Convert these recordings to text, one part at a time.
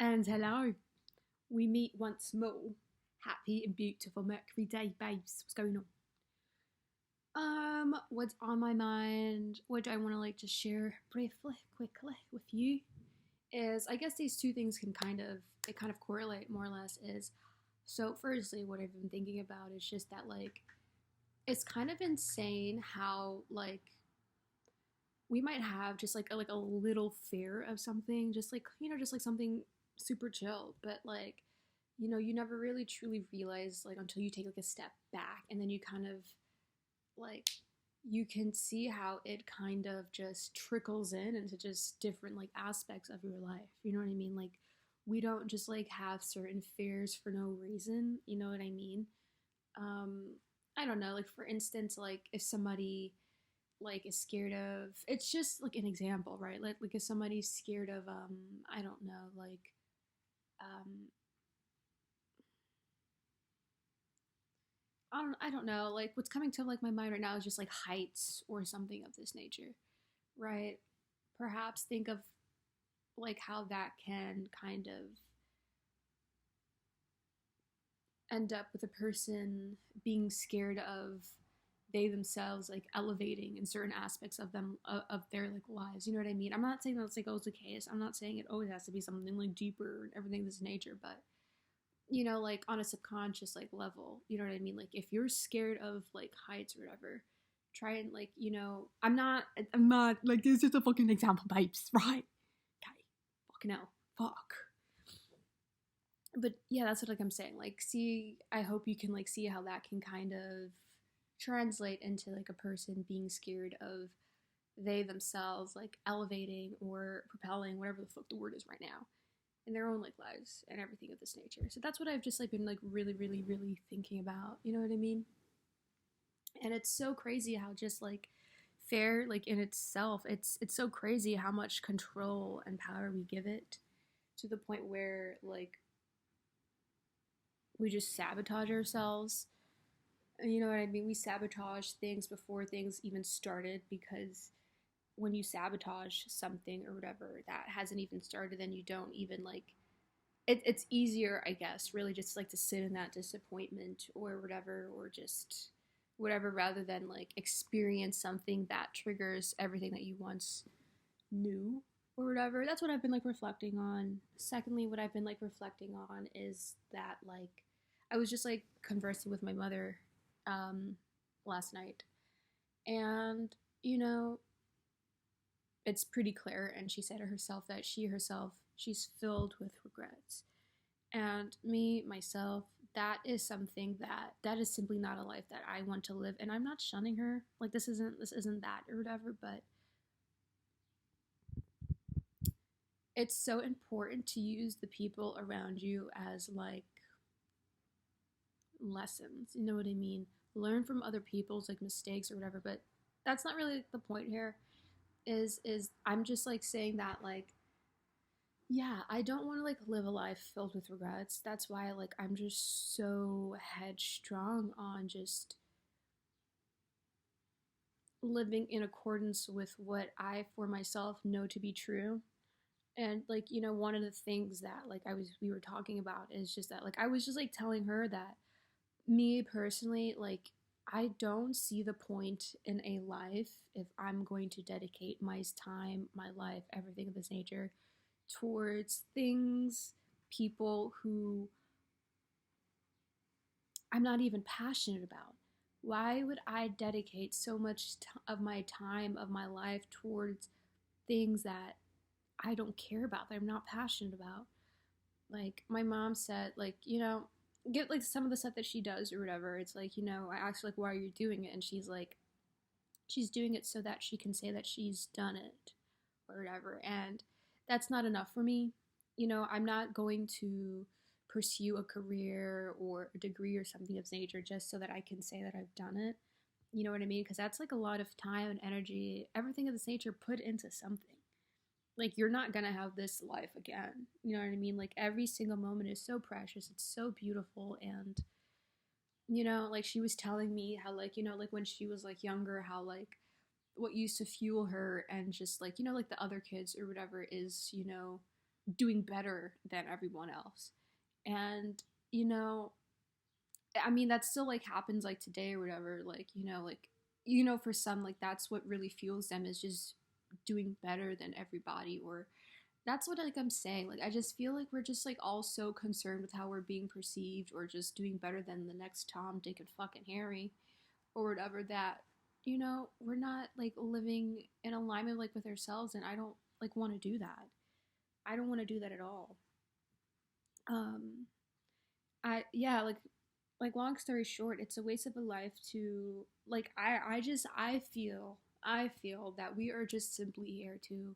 And hello, we meet once more. Happy and beautiful Mercury Day, babes. What's going on? What's on my mind? What do I want to just share briefly, quickly with you? Is I guess these two things can kind of correlate more or less. Is so firstly, what I've been thinking about is just that it's kind of insane how we might have just like a little fear of something, just like something super chill, but you never really truly realize until you take a step back, and then you kind of like you can see how it kind of just trickles in into just different aspects of your life. You know what I mean? We don't just have certain fears for no reason. You know what I mean? Um, I don't know. Like for instance, if somebody is scared of, it's just like an example, right? Like if somebody's scared of I don't know, um I don't know, what's coming to my mind right now is just heights or something of this nature, right? Perhaps think of how that can kind of end up with a person being scared of they themselves elevating in certain aspects of them of their lives. You know what I mean? I'm not saying that's always the case. I'm not saying it always has to be something deeper and everything of this nature, but on a subconscious level, you know what I mean? If you're scared of heights or whatever, try and I'm not this is just a fucking example, pipes, right? Okay, fucking hell, fuck. But yeah, that's what I'm saying. See, I hope you can see how that can kind of translate into a person being scared of they themselves elevating or propelling, whatever the fuck the word is right now, in their own lives and everything of this nature. So that's what I've just been really, really, really thinking about. You know what I mean? And it's so crazy how just fair in itself, it's so crazy how much control and power we give it, to the point where we just sabotage ourselves. You know what I mean? We sabotage things before things even started, because when you sabotage something or whatever that hasn't even started, then you don't even it's easier, I guess, really just to sit in that disappointment or whatever, or just whatever, rather than experience something that triggers everything that you once knew or whatever. That's what I've been reflecting on. Secondly, what I've been reflecting on is that I was just conversing with my mother last night, and you know it's pretty clear, and she said to herself that she's filled with regrets. And me myself, that is something that is simply not a life that I want to live. And I'm not shunning her, this isn't that or whatever, but it's so important to use the people around you as lessons. You know what I mean? Learn from other people's mistakes or whatever, but that's not really the point here. Is I'm just saying that yeah, I don't want to live a life filled with regrets. That's why I'm just so headstrong on just living in accordance with what I for myself know to be true. And one of the things that we were talking about is just that I was just telling her that me personally, I don't see the point in a life if I'm going to dedicate my time, my life, everything of this nature towards things, people who I'm not even passionate about. Why would I dedicate so much of my time, of my life, towards things that I don't care about, that I'm not passionate about? My mom said, get some of the stuff that she does or whatever. It's I asked why are you doing it, and she's doing it so that she can say that she's done it or whatever. And that's not enough for me. I'm not going to pursue a career or a degree or something of nature just so that I can say that I've done it. You know what I mean? Because that's a lot of time and energy, everything of this nature put into something. You're not gonna have this life again. You know what I mean? Every single moment is so precious. It's so beautiful. And she was telling me how when she was younger, how what used to fuel her, and just the other kids or whatever, is doing better than everyone else. And, you know, I mean, that still like happens like today or whatever. Like, for some, like that's what really fuels them is just doing better than everybody. Or that's what like I'm saying. Like, I just feel like we're just like all so concerned with how we're being perceived or just doing better than the next Tom, Dick, and fucking Harry or whatever that, we're not like living in alignment like with ourselves. And I don't like want to do that. I don't want to do that at all. Um, yeah, like long story short, it's a waste of a life to like I feel that we are just simply here to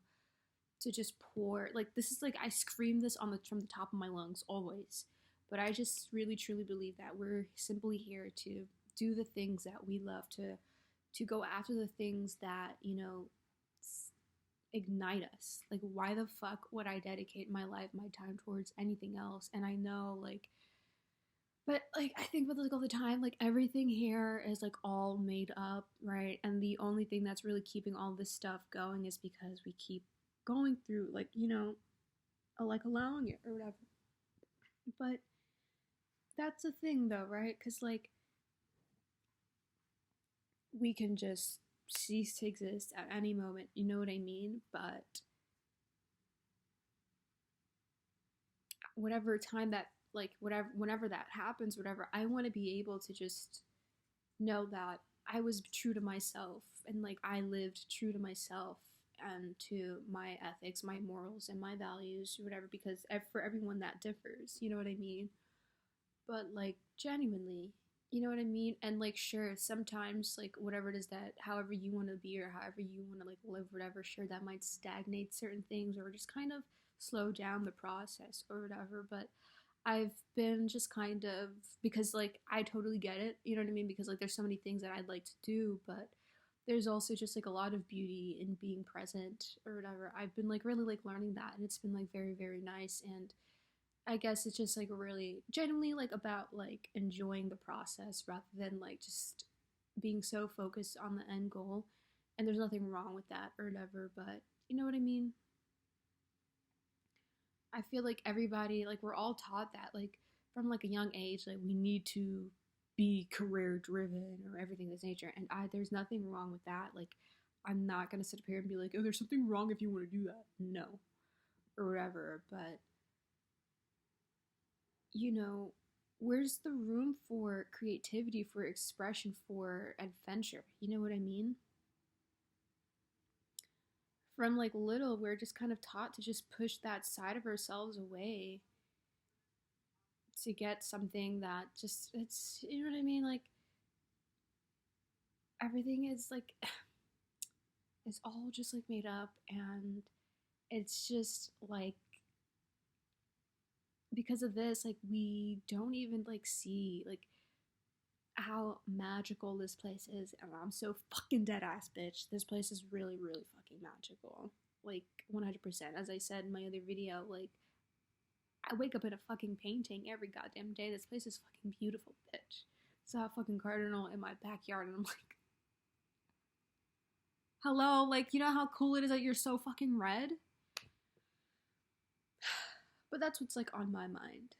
just pour like this is like I scream this on the from the top of my lungs always. But I just really truly believe that we're simply here to do the things that we love, to go after the things that, ignite us. Like why the fuck would I dedicate my life, my time towards anything else? And I know like but like I think about this like all the time, like everything here is like all made up, right? And the only thing that's really keeping all this stuff going is because we keep going through like, like allowing it or whatever. But that's the thing though, right? Cuz like we can just cease to exist at any moment, you know what I mean? But whatever time that like whatever whenever that happens, whatever, I want to be able to just know that I was true to myself and like I lived true to myself and to my ethics, my morals, and my values, whatever, because for everyone that differs, you know what I mean? But like genuinely, you know what I mean? And like, sure, sometimes like whatever it is that, however you want to be or however you want to like live, whatever, sure, that might stagnate certain things or just kind of slow down the process or whatever. But I've been just kind of because like I totally get it, you know what I mean? Because like there's so many things that I'd like to do, but there's also just like a lot of beauty in being present or whatever. I've been like really like learning that and it's been like very, very nice. And I guess it's just like really genuinely like about like enjoying the process rather than like just being so focused on the end goal. And there's nothing wrong with that or whatever, but you know what I mean? I feel like everybody, like we're all taught that like from like a young age, like we need to be career driven or everything of this nature. And there's nothing wrong with that. Like I'm not gonna sit up here and be like, oh, there's something wrong if you want to do that. No, or whatever. But you know, where's the room for creativity, for expression, for adventure? You know what I mean? From like little, we're just kind of taught to just push that side of ourselves away to get something that just, it's, you know what I mean? Like everything is like, it's all just like made up and it's just like, because of this, like we don't even like see like how magical this place is. And I'm so fucking dead ass bitch. This place is really, really fucking magical. Like 100%. As I said in my other video, like I wake up in a fucking painting every goddamn day. This place is fucking beautiful, bitch. Saw a fucking cardinal in my backyard and I'm like, hello, like, you know how cool it is that you're so fucking red? But that's what's like on my mind.